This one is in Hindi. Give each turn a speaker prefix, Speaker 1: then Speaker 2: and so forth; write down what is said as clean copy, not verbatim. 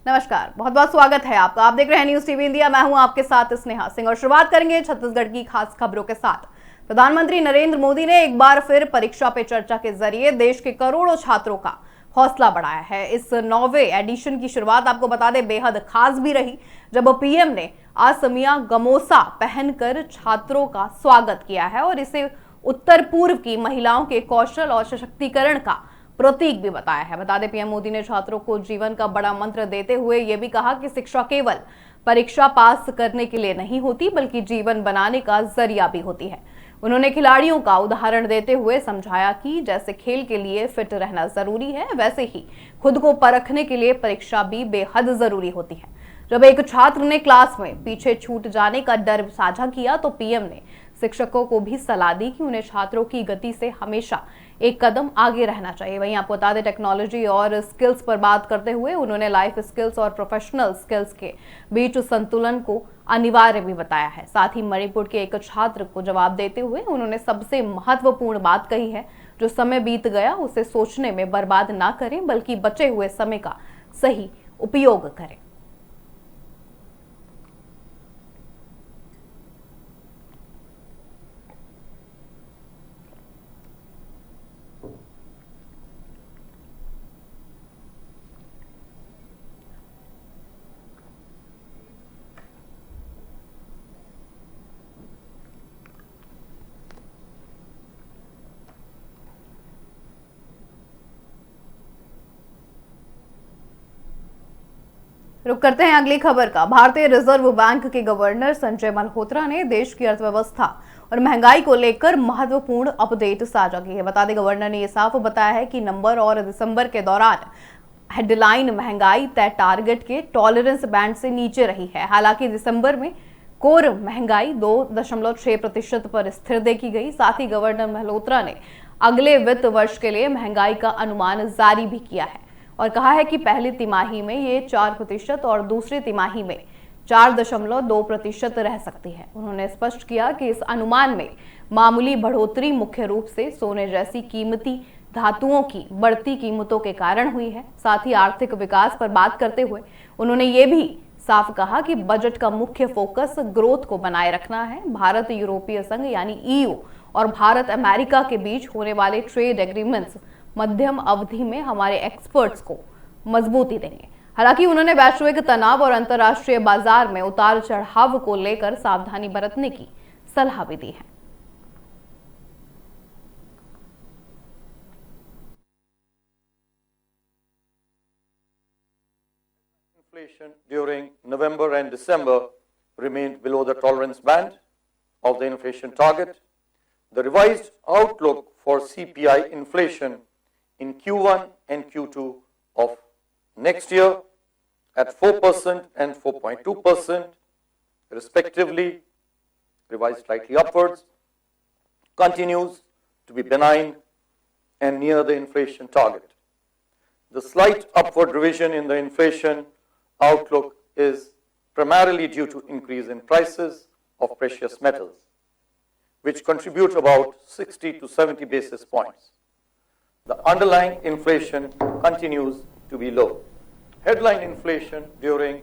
Speaker 1: नमस्कार, बहुत बहुत स्वागत है आपका। आप देख रहे हैं न्यूज टीवी इंडिया। मैं हूं आपके साथ स्नेहा सिंह और शुरुआत करेंगे छत्तीसगढ़ की खास खबरों के साथ। प्रधानमंत्री नरेंद्र मोदी ने एक बार फिर परीक्षा पे चर्चा के जरिए देश के करोड़ों छात्रों का हौसला बढ़ाया है। इस 9वें एडिशन की शुरुआत आपको बता दें बेहद खास भी रही, जब पीएम ने असमिया गमोसा पहनकर छात्रों का स्वागत किया है और इसे उत्तर पूर्व की महिलाओं के कौशल और सशक्तिकरण का प्रतीक भी बताया है। बता दें पीएम मोदी ने छात्रों को जीवन का बड़ा मंत्र देते हुए यह भी कहा कि शिक्षा केवल परीक्षा पास करने के लिए नहीं होती बल्कि जीवन बनाने का जरिया भी होती है। उन्होंने खिलाड़ियों का उदाहरण देते हुए समझाया कि जैसे खेल के लिए फिट रहना जरूरी है, वैसे ही खुद को परखने के लिए परीक्षा भी बेहद जरूरी होती है। जब एक छात्र ने क्लास में पीछे छूट जाने का डर साझा किया तो पीएम ने शिक्षकों को भी सलाह दी कि उन्हें छात्रों की गति से हमेशा एक कदम आगे रहना चाहिए। वहीं आपको बता दें टेक्नोलॉजी और स्किल्स पर बात करते हुए उन्होंने लाइफ स्किल्स और प्रोफेशनल स्किल्स के बीच संतुलन को अनिवार्य भी बताया है। साथ ही मणिपुर के एक छात्र को जवाब देते हुए उन्होंने सबसे महत्वपूर्ण बात कही है, जो समय बीत गया उसे सोचने में बर्बाद ना करें बल्कि बचे हुए समय का सही उपयोग करें। रुक करते हैं अगली खबर का। भारतीय रिजर्व बैंक के गवर्नर संजय मल्होत्रा ने देश की अर्थव्यवस्था और महंगाई को लेकर महत्वपूर्ण अपडेट साझा की है। बता दें गवर्नर ने यह साफ बताया है कि नवंबर और दिसंबर के दौरान हेडलाइन महंगाई तय टारगेट के टॉलरेंस बैंड से नीचे रही है। हालांकि दिसंबर में कोर महंगाई 2.6% पर स्थिर देखी गई। साथ ही गवर्नर मल्होत्रा ने अगले वित्त वर्ष के लिए महंगाई का अनुमान जारी भी किया है और कहा है कि पहली तिमाही में ये 4% और दूसरी तिमाही में 4.2% रह सकती है। उन्होंने स्पष्ट किया कि इस अनुमान में मामूली बढ़ोतरी मुख्य रूप से सोने जैसी कीमती धातुओं की बढ़ती कीमतों के कारण हुई है। साथ ही आर्थिक विकास पर बात करते हुए उन्होंने ये भी साफ कहा कि बजट का मुख्य फोकस ग्रोथ को बनाए रखना है। भारत यूरोपीय संघ यानी ईयू और भारत अमेरिका के बीच होने वाले ट्रेड एग्रीमेंट्स मध्यम अवधि में हमारे एक्सपर्ट्स को मजबूती देंगे। हालांकि उन्होंने वैश्विक तनाव और अंतर्राष्ट्रीय बाजार में उतार चढ़ाव को लेकर सावधानी बरतने की सलाह भी दी है।
Speaker 2: Inflation during November and December remained below the tolerance band of the inflation target. The revised outlook for CPI inflation in Q1 and Q2 of next year at 4% and 4.2% respectively, revised slightly upwards, continues to be benign and near the inflation target. The slight upward revision in the inflation outlook is primarily due to increase in prices of precious metals, which contribute about 60 to 70 basis points. The underlying inflation continues to be low. Headline inflation during